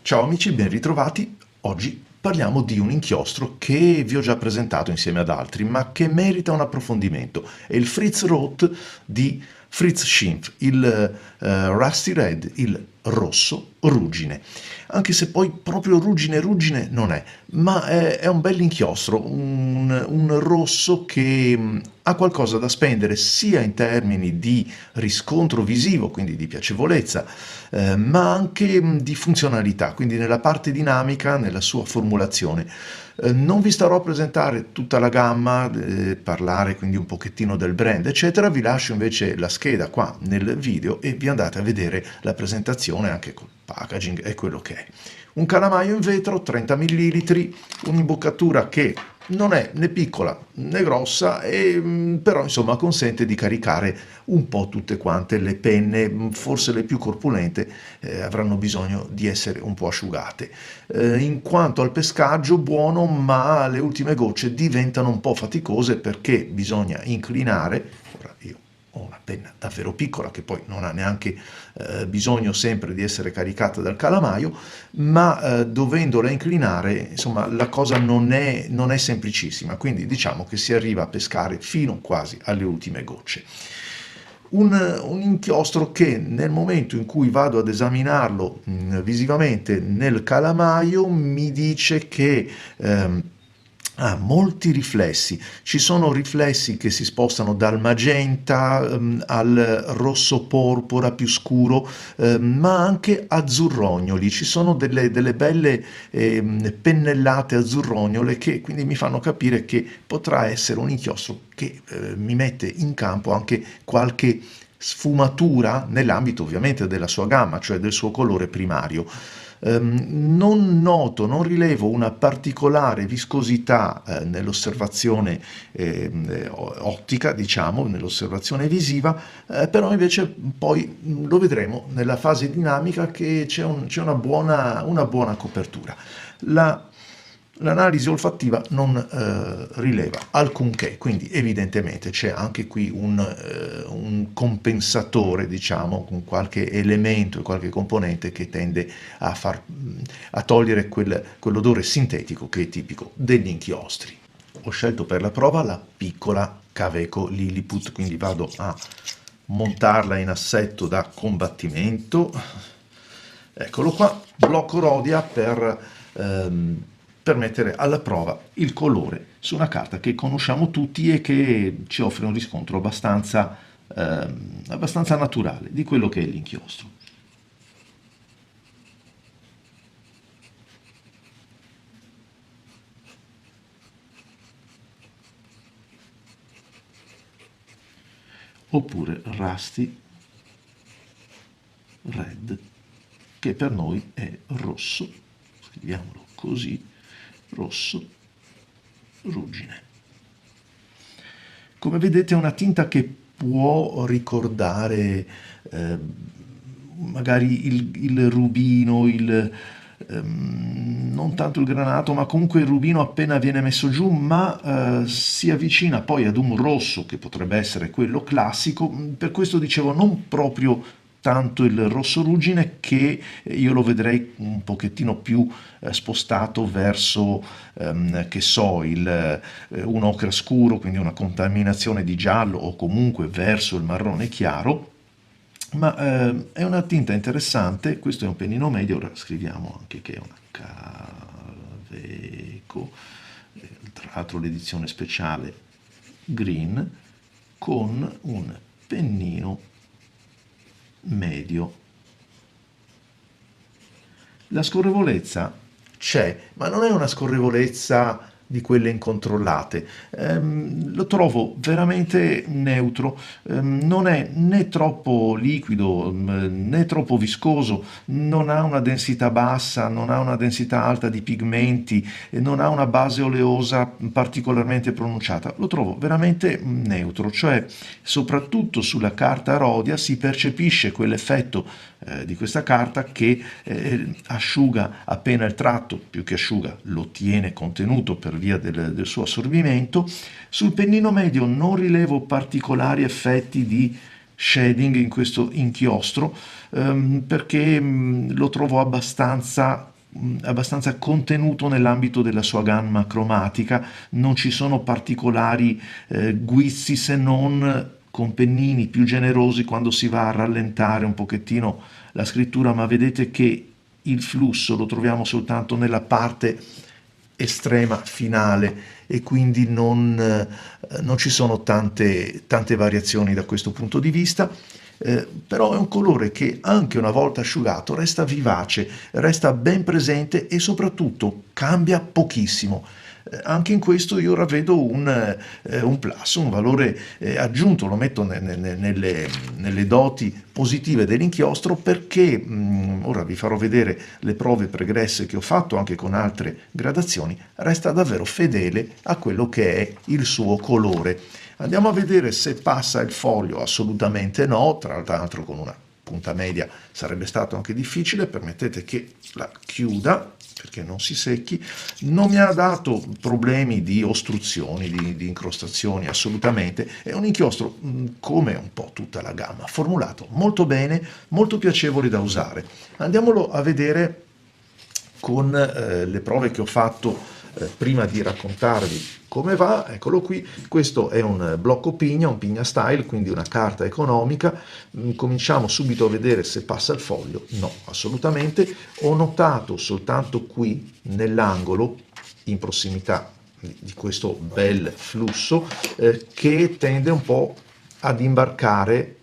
Ciao amici, ben ritrovati. Oggi parliamo di un inchiostro che vi ho già presentato insieme ad altri, ma che merita un approfondimento. È il Fritz Roth di Fritz Schimpf, il Rusty Red, il rosso ruggine. Anche se poi proprio ruggine non è, ma è un bel inchiostro, un rosso che ha qualcosa da spendere sia in termini di riscontro visivo, quindi di piacevolezza, ma anche di funzionalità, quindi nella parte dinamica, nella sua formulazione. Non vi starò a presentare tutta la gamma, parlare quindi un pochettino del brand, eccetera, vi lascio invece la scheda qua nel video e vi andate a vedere la presentazione anche col packaging e quello che è. Un calamaio in vetro, 30 ml, un'imboccatura che non è né piccola né grossa, però insomma consente di caricare un po' tutte quante le penne, forse le più corpulente avranno bisogno di essere un po' asciugate. In quanto al pescaggio, buono, ma le ultime gocce diventano un po' faticose perché bisogna inclinare. Ora io ho una penna davvero piccola che poi non ha neanche bisogno sempre di essere caricata dal calamaio, ma dovendola inclinare, insomma, la cosa non è semplicissima, quindi diciamo che si arriva a pescare fino quasi alle ultime gocce. Un inchiostro che nel momento in cui vado ad esaminarlo visivamente nel calamaio mi dice che ha molti riflessi. Ci sono riflessi che si spostano dal magenta al rosso porpora più scuro, ma anche azzurrognoli. Ci sono delle belle pennellate azzurrognole che quindi mi fanno capire che potrà essere un inchiostro che mi mette in campo anche qualche sfumatura nell'ambito ovviamente della sua gamma, cioè del suo colore primario. Non rilevo una particolare viscosità nell'osservazione ottica, diciamo, nell'osservazione visiva, però invece poi lo vedremo nella fase dinamica che c'è una buona copertura. L'analisi olfattiva non rileva alcunché, quindi evidentemente c'è anche qui un compensatore, diciamo, con qualche elemento e qualche componente che tende a togliere quell'odore sintetico che è tipico degli inchiostri. Ho scelto per la prova la piccola Kaweco Lilliput, quindi vado a montarla in assetto da combattimento. Eccolo qua, blocco Rhodia per mettere alla prova il colore su una carta che conosciamo tutti e che ci offre un riscontro abbastanza naturale di quello che è l'inchiostro. Oppure Rusty Red, che per noi è rosso, scriviamolo così, rosso ruggine. Come vedete è una tinta che può ricordare magari il rubino, non tanto il granato, ma comunque il rubino appena viene messo giù, ma si avvicina poi ad un rosso che potrebbe essere quello classico. Per questo dicevo non proprio tanto il rosso ruggine, che io lo vedrei un pochettino più spostato verso, che so, un ocra scuro, quindi una contaminazione di giallo, o comunque verso il marrone chiaro. Ma è una tinta interessante, questo è un pennino medio, ora scriviamo anche che è una Kaweco, tra l'altro l'edizione speciale green, con un pennino medio. La scorrevolezza c'è, ma non è una scorrevolezza di quelle incontrollate. Lo trovo veramente neutro, non è né troppo liquido né troppo viscoso, non ha una densità bassa, non ha una densità alta di pigmenti, non ha una base oleosa particolarmente pronunciata. Lo trovo veramente neutro, cioè soprattutto sulla carta Rhodia si percepisce quell'effetto di questa carta che asciuga appena il tratto, più che asciuga lo tiene contenuto per via del suo assorbimento. Sul pennino medio non rilevo particolari effetti di shading in questo inchiostro, perché lo trovo abbastanza abbastanza contenuto nell'ambito della sua gamma cromatica, non ci sono particolari guizzi, se non con pennini più generosi quando si va a rallentare un pochettino la scrittura, ma vedete che il flusso lo troviamo soltanto nella parte estrema finale e quindi non ci sono tante variazioni da questo punto di vista. Però è un colore che anche una volta asciugato resta vivace, resta ben presente e soprattutto cambia pochissimo. Anche in questo io ravvedo un plus, un valore aggiunto, lo metto nelle doti positive dell'inchiostro, perché ora vi farò vedere le prove pregresse che ho fatto anche con altre gradazioni, resta davvero fedele a quello che è il suo colore. Andiamo a vedere se passa il foglio. Assolutamente no, tra l'altro con una punta media sarebbe stato anche difficile. Permettete che la chiuda perché non si secchi. Non mi ha dato problemi di ostruzioni, di incrostazioni, assolutamente. È un inchiostro, come un po' tutta la gamma, formulato molto bene, molto piacevole da usare. Andiamolo a vedere con le prove che ho fatto prima di raccontarvi come va. Eccolo qui, questo è un blocco pigna, un pigna style, quindi una carta economica. Cominciamo subito a vedere se passa il foglio. No, assolutamente. Ho notato soltanto qui nell'angolo, in prossimità di questo bel flusso, che tende un po' ad imbarcare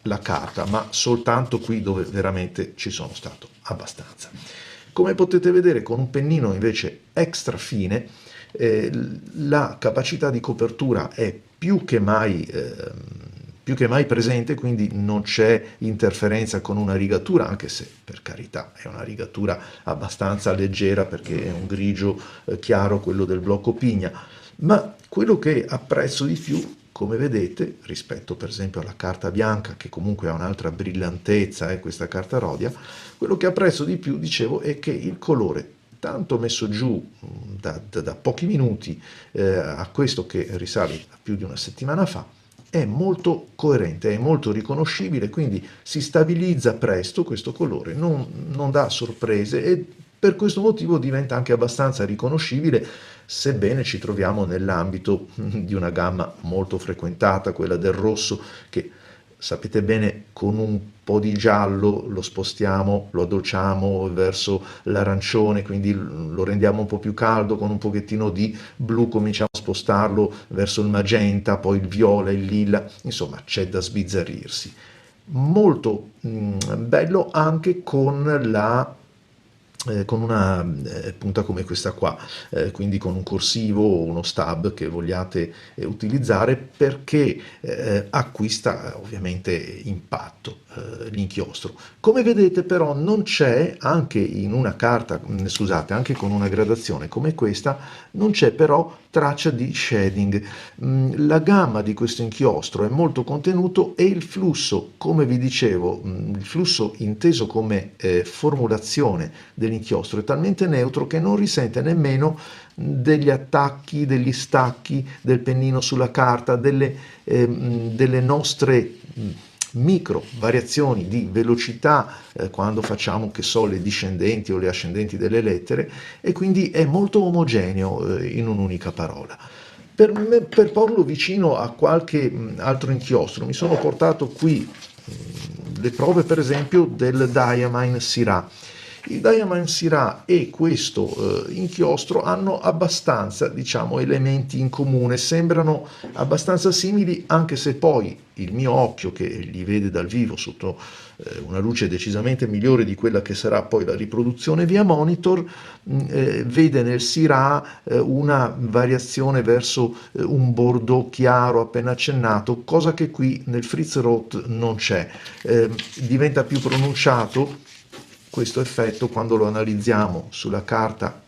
la carta, ma soltanto qui dove veramente ci sono stato abbastanza. Come potete vedere, con un pennino invece extra fine, la capacità di copertura è più che mai presente, quindi non c'è interferenza con una rigatura, anche se per carità è una rigatura abbastanza leggera perché è un grigio chiaro quello del blocco pigna, ma quello che apprezzo di più, come vedete, rispetto per esempio alla carta bianca, che comunque ha un'altra brillantezza, questa carta Rhodia, quello che apprezzo di più, dicevo, è che il colore, tanto messo giù da pochi minuti a questo che risale a più di una settimana fa, è molto coerente, è molto riconoscibile, quindi si stabilizza presto questo colore, non dà sorprese e per questo motivo diventa anche abbastanza riconoscibile, sebbene ci troviamo nell'ambito di una gamma molto frequentata, quella del rosso, che sapete bene con un po' di giallo lo spostiamo, lo addolciamo verso l'arancione, quindi lo rendiamo un po' più caldo, con un pochettino di blu cominciamo a spostarlo verso il magenta, poi il viola, il lilla, insomma c'è da sbizzarrirsi. Molto bello anche con una punta come questa qua, quindi con un corsivo o uno stab che vogliate utilizzare, perché acquista ovviamente impatto l'inchiostro. Come vedete però non c'è, anche in una carta, scusate, anche con una gradazione come questa, non c'è però traccia di shading. La gamma di questo inchiostro è molto contenuto e il flusso, come vi dicevo, il flusso inteso come formulazione dell'inchiostro è talmente neutro che non risente nemmeno degli attacchi, degli stacchi del pennino sulla carta, delle nostre micro variazioni di velocità quando facciamo, che so, le discendenti o le ascendenti delle lettere, e quindi è molto omogeneo in un'unica parola. Per porlo vicino a qualche altro inchiostro mi sono portato qui le prove per esempio del Diamine Syrah. Il Diamine Syrah e questo inchiostro hanno abbastanza, diciamo, elementi in comune, sembrano abbastanza simili, anche se poi il mio occhio, che li vede dal vivo sotto una luce decisamente migliore di quella che sarà poi la riproduzione via monitor, vede nel Syrah una variazione verso un bordeaux chiaro appena accennato, cosa che qui nel Fritz Roth non c'è. Diventa più pronunciato questo effetto quando lo analizziamo sulla carta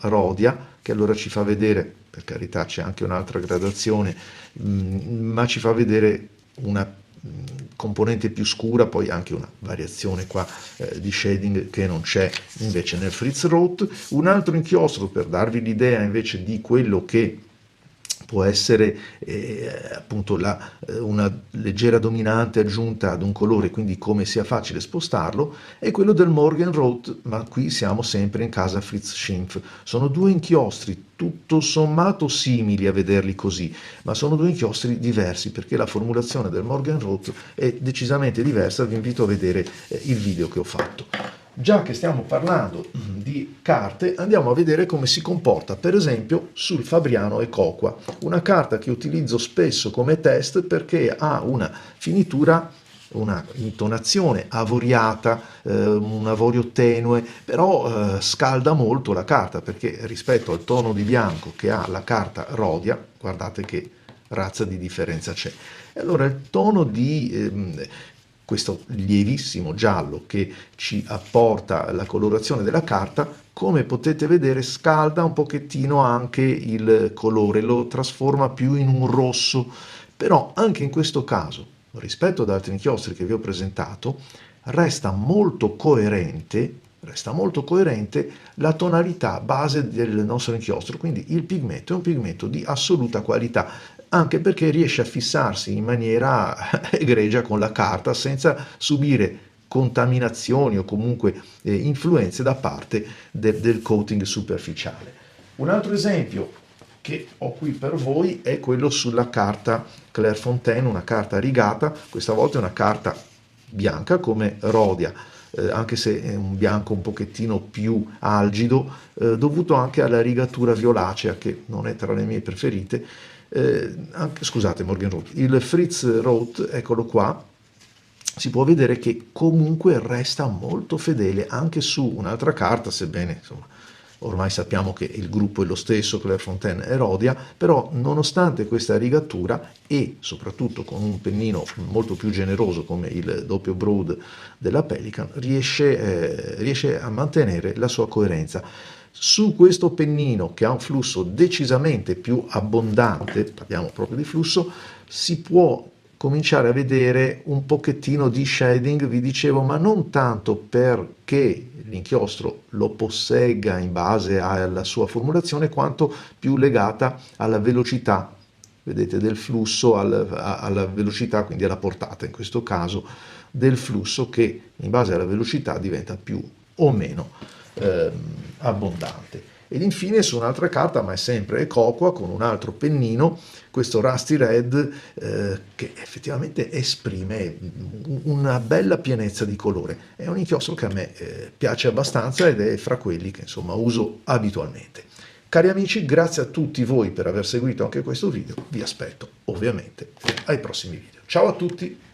Rhodia, che allora ci fa vedere, per carità c'è anche un'altra gradazione, ma ci fa vedere una componente più scura, poi anche una variazione qua di shading che non c'è invece nel Fritz Roth. Un altro inchiostro per darvi l'idea invece di quello che può essere appunto una leggera dominante aggiunta ad un colore, quindi come sia facile spostarlo, e quello del Morgenrot, ma qui siamo sempre in casa Fritz Schimpf. Sono due inchiostri tutto sommato simili a vederli così, ma sono due inchiostri diversi perché la formulazione del Morgenrot è decisamente diversa. Vi invito a vedere il video che ho fatto. Già che stiamo parlando di carte, andiamo a vedere come si comporta, per esempio, sul Fabriano Ecoqua, una carta che utilizzo spesso come test perché ha una finitura, una intonazione avoriata, un avorio tenue, però scalda molto la carta, perché rispetto al tono di bianco che ha la carta Rhodia, guardate che razza di differenza c'è. E allora il tono di questo lievissimo giallo che ci apporta la colorazione della carta, come potete vedere scalda un pochettino anche il colore, lo trasforma più in un rosso, però anche in questo caso, rispetto ad altri inchiostri che vi ho presentato, resta molto coerente la tonalità base del nostro inchiostro, quindi il pigmento è un pigmento di assoluta qualità, anche perché riesce a fissarsi in maniera egregia con la carta senza subire contaminazioni o comunque influenze da parte del coating superficiale. Un altro esempio che ho qui per voi è quello sulla carta Clairefontaine, una carta rigata, questa volta è una carta bianca come Rhodia, anche se è un bianco un pochettino più algido, dovuto anche alla rigatura violacea che non è tra le mie preferite. Scusate, Morgenrot, il Fritz Roth, eccolo qua, si può vedere che comunque resta molto fedele anche su un'altra carta, sebbene insomma ormai sappiamo che il gruppo è lo stesso, Clairefontaine e Rhodia, però nonostante questa rigatura e soprattutto con un pennino molto più generoso come il doppio broad della Pelikan, riesce a mantenere la sua coerenza. Su questo pennino, che ha un flusso decisamente più abbondante, parliamo proprio di flusso, si può cominciare a vedere un pochettino di shading, vi dicevo, ma non tanto perché l'inchiostro lo possegga in base alla sua formulazione, quanto più legata alla velocità, vedete, del flusso, alla velocità, quindi alla portata in questo caso, del flusso, che in base alla velocità diventa più o meno abbondante. Ed infine su un'altra carta, ma è sempre Ecoqua, con un altro pennino, questo Rusty Red, che effettivamente esprime una bella pienezza di colore. È un inchiostro che a me piace abbastanza ed è fra quelli che insomma uso abitualmente. Cari amici, grazie a tutti voi per aver seguito anche questo video, vi aspetto ovviamente ai prossimi video. Ciao a tutti!